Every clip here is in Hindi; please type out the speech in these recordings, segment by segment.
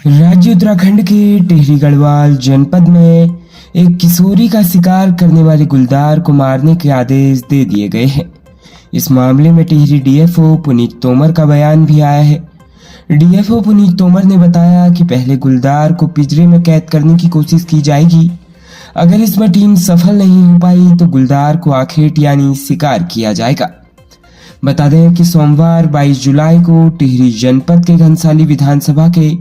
राज्य उत्तराखंड के टिहरी गढ़वाल जनपद में एक किशोरी का शिकार करने वाले गुलदार को मारने के आदेश दे दिए गए हैं। इस मामले में टिहरी डीएफओ पुनीत तोमर का बयान भी आया है। डीएफओ पुनीत तोमर ने बताया कि पहले गुलदार को पिंजरे में कैद करने की कोशिश की जाएगी। अगर इसमें टीम सफल नहीं हो पाई तो गुलदार को आखेट यानी शिकार किया जाएगा। बता दें कि सोमवार 22 जुलाई को टिहरी जनपद के घनसाली विधानसभा के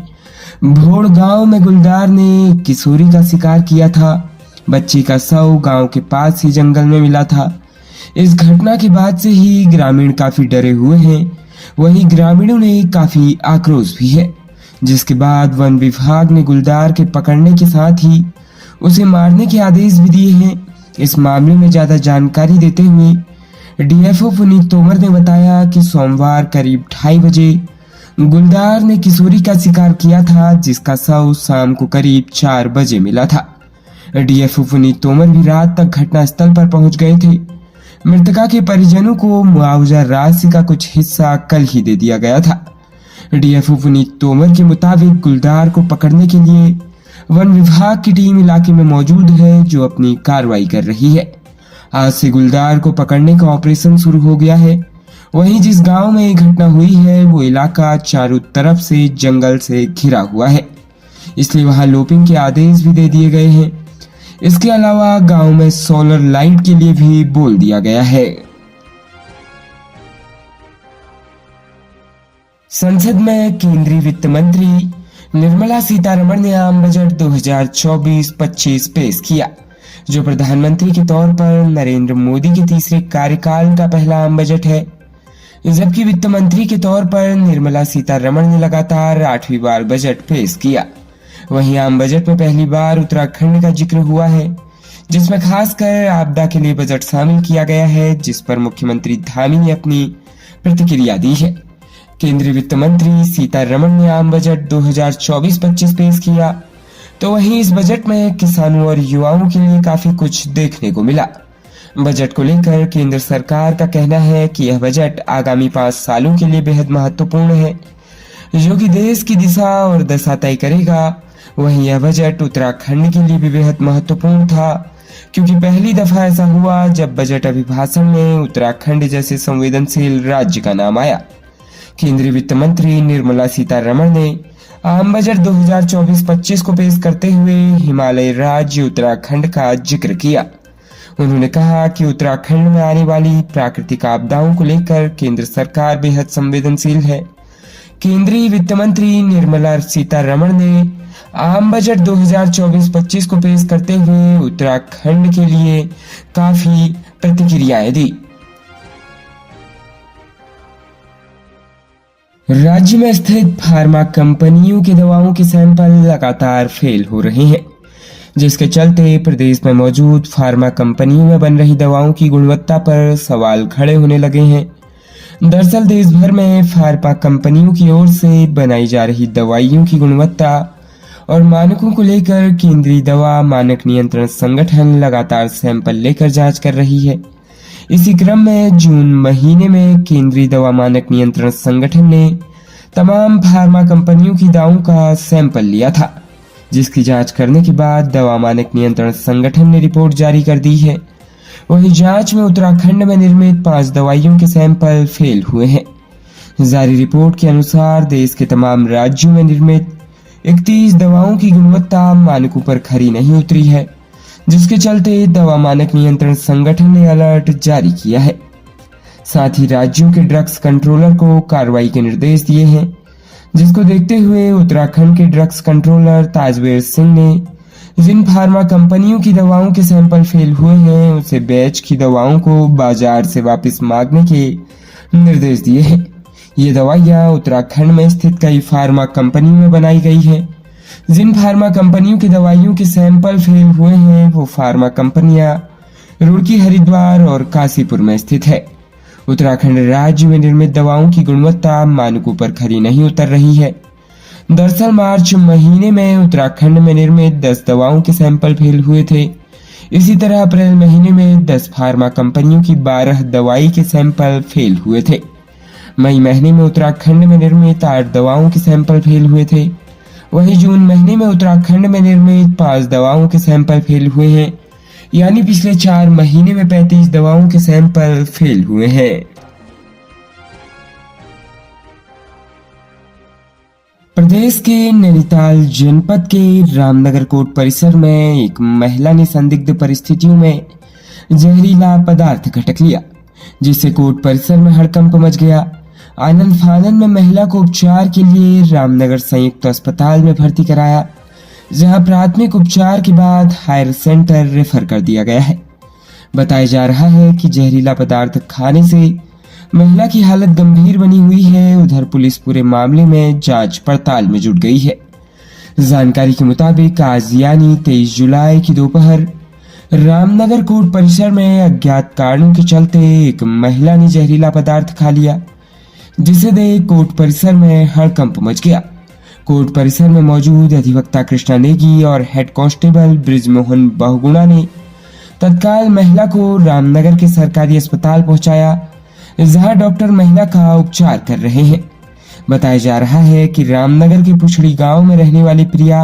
भोड़ गांव में गुलदार ने एक किशोरी का शिकार किया था। बच्ची का शव गांव के पास ही जंगल में मिला था। इस घटना के बाद से ही ग्रामीण काफी डरे हुए हैं। वहीं ग्रामीणों ने काफी आक्रोश भी है, जिसके बाद वन विभाग ने गुलदार के पकड़ने के साथ ही उसे मारने के आदेश भी दिए हैं। इस मामले में ज्यादा जानकारी देते हुए डीएफओ पुनीत तोमर ने बताया कि सोमवार करीब 2:30 बजे गुलदार ने किशोरी का शिकार किया था, जिसका शव शाम को करीब 4 बजे मिला था। डीएफओ पुनीत तोमर भी रात तक घटनास्थल पर पहुंच गए थे। मृतका के परिजनों को मुआवजा राशि का कुछ हिस्सा कल ही दे दिया गया था। डीएफओ पुनीत तोमर के मुताबिक गुलदार को पकड़ने के लिए वन विभाग की टीम इलाके में मौजूद है, जो अपनी कार्रवाई कर रही है। आज से गुलदार को पकड़ने का ऑपरेशन शुरू हो गया है। वहीं जिस गांव में ये घटना हुई है वो इलाका चारों तरफ से जंगल से घिरा हुआ है, इसलिए वहां लोपिंग के आदेश भी दे दिए गए हैं। इसके अलावा गांव में सोलर लाइट के लिए भी बोल दिया गया है। संसद में केंद्रीय वित्त मंत्री निर्मला सीतारमण ने आम बजट 2024-25 पेश किया, जो प्रधानमंत्री के तौर पर नरेंद्र मोदी के तीसरे कार्यकाल का पहला आम बजट है। जबकि वित्त मंत्री के तौर पर निर्मला सीतारमण ने लगातार 8वीं बार बजट पेश किया। वहीं आम बजट में पहली बार उत्तराखंड का जिक्र हुआ है, जिसमें खासकर आपदा के लिए बजट शामिल किया गया है, जिस पर मुख्यमंत्री धामी ने अपनी प्रतिक्रिया दी है। केंद्रीय वित्त मंत्री सीतारमण ने आम बजट 2024-25 पेश किया, तो वहीं इस बजट में किसानों और युवाओं के लिए काफी कुछ देखने को मिला। बजट को लेकर केंद्र सरकार का कहना है कि यह बजट आगामी 5 सालों के लिए बेहद महत्वपूर्ण है, जो कि देश की दिशा और दशा तय करेगा। वहीं यह बजट उत्तराखंड के लिए भी बेहद महत्वपूर्ण था, क्योंकि पहली दफा ऐसा हुआ जब बजट अभिभाषण में उत्तराखंड जैसे संवेदनशील राज्य का नाम आया। केंद्रीय वित्त मंत्री निर्मला सीतारमण ने आम बजट 2024-25 को पेश करते हुए हिमालय राज्य उत्तराखंड का जिक्र किया। उन्होंने कहा कि उत्तराखंड में आने वाली प्राकृतिक आपदाओं को लेकर केंद्र सरकार बेहद संवेदनशील है। केंद्रीय वित्त मंत्री निर्मला सीतारमण ने आम बजट 2024-25 को पेश करते हुए उत्तराखंड के लिए काफी प्रतिक्रियाएं दी। राज्य में स्थित फार्मा कंपनियों की दवाओं के सैंपल लगातार फेल हो रहे हैं, जिसके चलते प्रदेश में मौजूद फार्मा कंपनियों में बन रही दवाओं की गुणवत्ता पर सवाल खड़े होने लगे हैं। दरअसल देश भर में फार्मा कंपनियों की ओर से बनाई जा रही दवाइयों की गुणवत्ता और मानकों को लेकर केंद्रीय दवा मानक नियंत्रण संगठन लगातार सैंपल लेकर जांच कर रही है। इसी क्रम में जून महीने में केंद्रीय दवा मानक नियंत्रण संगठन ने तमाम फार्मा कंपनियों की दवाओं का सैंपल लिया था, जिसकी जांच करने के बाद दवा मानक नियंत्रण संगठन ने रिपोर्ट जारी कर दी है। वहीं जांच में उत्तराखंड में निर्मित 5 दवाइयों के सैंपल फेल हुए हैं। जारी रिपोर्ट के अनुसार देश के तमाम राज्यों में निर्मित 31 दवाओं की गुणवत्ता मानकों पर खरी नहीं उतरी है, जिसके चलते दवा मानक नियंत्रण संगठन ने अलर्ट जारी किया है। साथ ही राज्यों के ड्रग्स कंट्रोलर को कार्रवाई के निर्देश दिए हैं, जिसको देखते हुए उत्तराखंड के ड्रग्स कंट्रोलर ताजवीर सिंह ने जिन फार्मा कंपनियों की दवाओं के सैंपल फेल हुए हैं उसे बैच की दवाओं को बाजार से वापस मांगने के निर्देश दिए हैं। ये दवाइयां उत्तराखंड में स्थित कई फार्मा कंपनियों में बनाई गई है। जिन फार्मा कंपनियों की दवाइयों के सैंपल फेल हुए हैं वो फार्मा कंपनियां रुड़की, हरिद्वार और काशीपुर में स्थित है। उत्तराखंड राज्य में निर्मित दवाओं की गुणवत्ता मानकों पर खरी नहीं उतर रही है। दरअसल मार्च महीने में उत्तराखंड में निर्मित 10 दवाओं के सैंपल फेल हुए थे। इसी तरह अप्रैल महीने में 10 फार्मा कंपनियों की 12 दवाई के सैंपल फेल हुए थे। मई महीने में उत्तराखंड में निर्मित 8 दवाओं के सैंपल फेल हुए थे। वहीं जून महीने में उत्तराखंड में निर्मित 5 दवाओं के सैंपल फेल हुए हैं, यानी पिछले 4 महीने में 35 दवाओं के सैंपल फेल हुए हैं। प्रदेश के नैनीताल जनपद के रामनगर कोर्ट परिसर में एक महिला ने संदिग्ध परिस्थितियों में जहरीला पदार्थ घटक लिया, जिससे कोर्ट परिसर में हड़कंप मच गया। आनंद फानन में महिला को उपचार के लिए रामनगर संयुक्त अस्पताल में भर्ती कराया, जहां प्राथमिक उपचार के बाद हायर सेंटर रेफर कर दिया गया है। बताया जा रहा है कि जहरीला पदार्थ खाने से महिला की हालत गंभीर बनी हुई है। उधर पुलिस पूरे मामले में जांच पड़ताल में जुट गई है। जानकारी के मुताबिक आज यानी 23 जुलाई की दोपहर रामनगर कोर्ट परिसर में अज्ञात कारणों के चलते एक महिला ने जहरीला पदार्थ खा लिया, जिसे देख कोर्ट परिसर में हड़कंप मच गया। कोर्ट परिसर में मौजूद अधिवक्ता कृष्णा नेगी और हेड कांस्टेबल ब्रिजमोहन बहुगुणा ने तत्काल महिला को रामनगर के सरकारी अस्पताल पहुंचाया, जहां डॉक्टर महिला का उपचार कर रहे हैं। बताया जा रहा है कि रामनगर के पुछड़ी गांव में रहने वाली प्रिया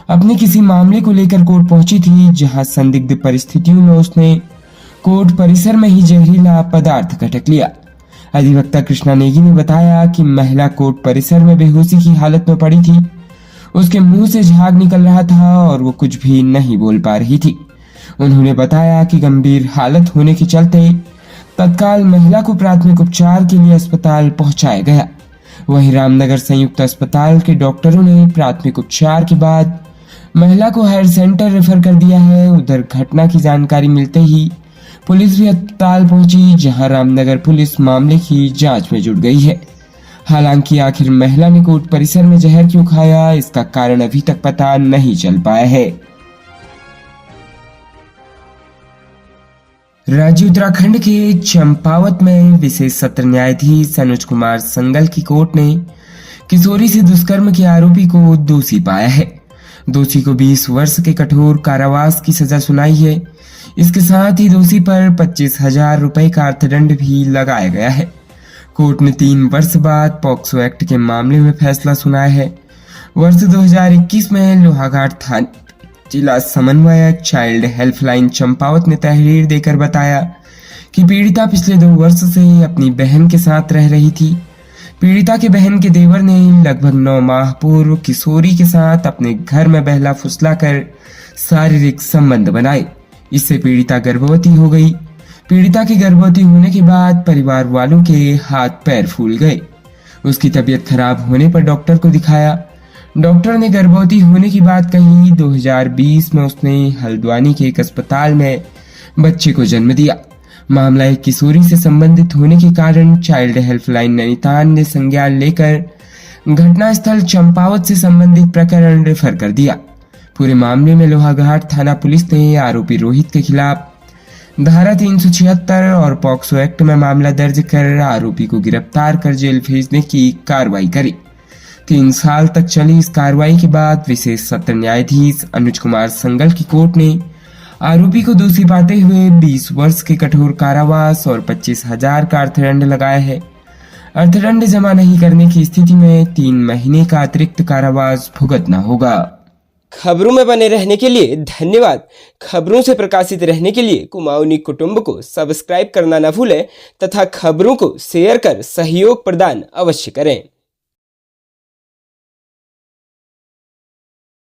अपने किसी मामले को लेकर कोर्ट पहुंची थी, जहां संदिग्ध परिस्थितियों में उसने कोर्ट परिसर में ही जहरीला पदार्थ घटक लिया। अधिवक्ता कृष्णा नेगी ने बताया कि महिला कोर्ट परिसर में बेहोशी की हालत में पड़ी थी। उसके मुंह से झाग निकल रहा था और वो कुछ भी नहीं बोल पा रही थी। उन्होंने बताया कि गंभीर हालत होने के चलते तत्काल महिला को प्राथमिक उपचार के लिए अस्पताल पहुंचाया गया। वहीं रामनगर संयुक्त अस्पताल के डॉक्टरों ने प्राथमिक उपचार के बाद महिला को हायर सेंटर रेफर कर दिया है। उधर घटना की जानकारी मिलते ही पुलिस भी अस्पताल पहुंची, जहां रामनगर पुलिस मामले की जांच में जुट गई है। हालांकि आखिर महिला ने कोर्ट परिसर में जहर क्यों खाया, इसका कारण अभी तक पता नहीं चल पाया है। राज्य उत्तराखंड के चंपावत में विशेष सत्र न्यायाधीश अनुज कुमार संगल की कोर्ट ने किशोरी से दुष्कर्म के आरोपी को दोषी पाया है। दोषी को 20 वर्ष के कठोर कारावास की सजा सुनाई है। इसके साथ ही दोषी पर 25,000 रुपए का अर्थदंड भी लगाया गया है। कोर्ट ने 3 वर्ष बाद पॉक्सो एक्ट के मामले में फैसला सुनाया है। वर्ष 2021 में लोहाघाट थाने जिला समन्वयक चाइल्ड हेल्पलाइन चंपावत ने तहरीर देकर बताया कि पीड़िता पिछले 2 वर्ष से अपनी बहन के साथ रह रही थी। पीड़िता के बहन के देवर ने लगभग 9 माह पूर्व किशोरी के साथ अपने घर में बहला फुसला कर शारीरिक संबंध बनाए। इससे पीड़िता गर्भवती हो गई। पीड़िता के गर्भवती होने के बाद परिवार वालों के हाथ पैर फूल गए। उसकी तबीयत खराब होने पर डॉक्टर को दिखाया। डॉक्टर ने गर्भवती होने की बात कही। 2020 में उसने हल्द्वानी के एक अस्पताल में बच्चे को जन्म दिया। मामला एक किशोरी से संबंधित होने के कारण चाइल्ड हेल्पलाइन नैनीताल ने संज्ञान लेकर घटनास्थल चंपावत से संबंधित प्रकरण रेफर कर दिया। पूरे मामले में लोहाघाट थाना पुलिस ने आरोपी रोहित के खिलाफ धारा 376 और पॉक्सो एक्ट में मामला दर्ज कर आरोपी को गिरफ्तार कर जेल भेजने की कार्रवाई करी। 3 साल तक चली इस कार्रवाई के बाद विशेष सत्र न्यायाधीश अनुज कुमार संगल की कोर्ट ने आरोपी को दोषी पाते हुए 20 वर्ष के कठोर कारावास और 25,000 का अर्थदंड लगाया है। अर्थदंड जमा नहीं करने की स्थिति में 3 महीने का अतिरिक्त कारावास भुगतना होगा। खबरों में बने रहने के लिए धन्यवाद। खबरों से प्रकाशित रहने के लिए कुमाऊनी कुटुंब को सब्सक्राइब करना न भूलें तथा खबरों को शेयर कर सहयोग प्रदान अवश्य करें।